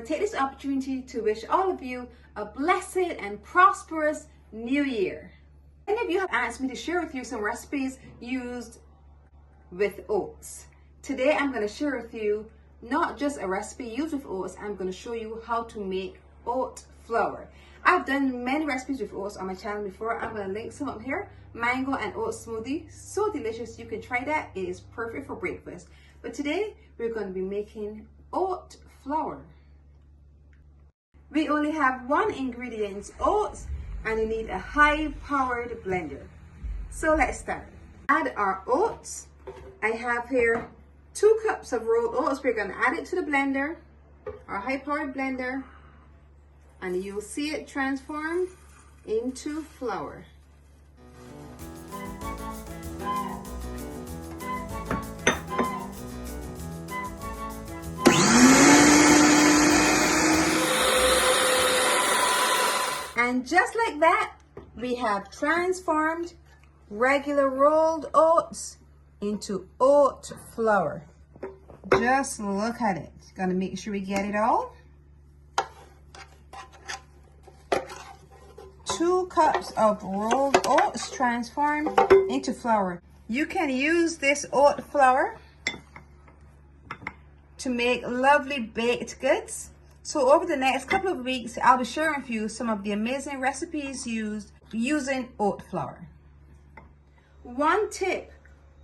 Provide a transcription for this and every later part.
to take this opportunity to wish all of you a blessed and prosperous new year. Many of you have asked me to share with you some recipes used with oats. Today I'm going to share with you not just a recipe used with oats, I'm going to show you how to make oat flour. I've done many recipes with oats on my channel before. I'm going to link some up here. Mango and oat smoothie, so delicious. You can try that. It is perfect for breakfast. But today we're going to be making oat flour. We only have one ingredient, oats, and you need a high-powered blender. So let's start. Add our oats. I have here 2 cups of rolled oats. We're going to add it to the blender, our high-powered blender, and you'll see it transform into flour. And just like that, we have transformed regular rolled oats into oat flour. Just look at it. Gonna make sure we get it all. 2 cups of rolled oats transformed into flour. You can use this oat flour to make lovely baked goods. So over the next couple of weeks, I'll be sharing with you some of the amazing recipes used using oat flour. One tip,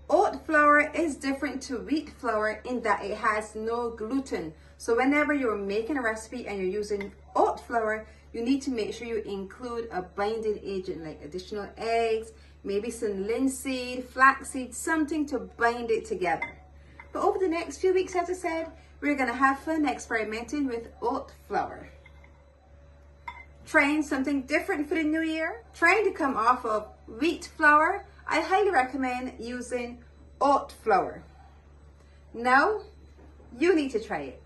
oat flour is different to wheat flour in that it has no gluten. So whenever you're making a recipe and you're using oat flour, you need to make sure you include a binding agent like additional eggs, maybe some linseed, flaxseed, something to bind it together. But over the next few weeks, as I said, we're gonna have fun experimenting with oat flour. Trying something different for the new year, trying to come off of wheat flour, I highly recommend using oat flour. Now, you need to try it.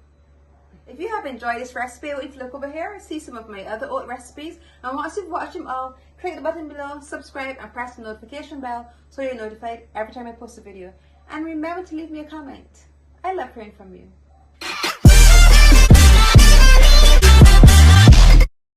If you have enjoyed this recipe, or if you look over here, see some of my other oat recipes, and once you've watched them all, click the button below, subscribe, and press the notification bell so you're notified every time I post a video. And remember to leave me a comment. I love hearing from you.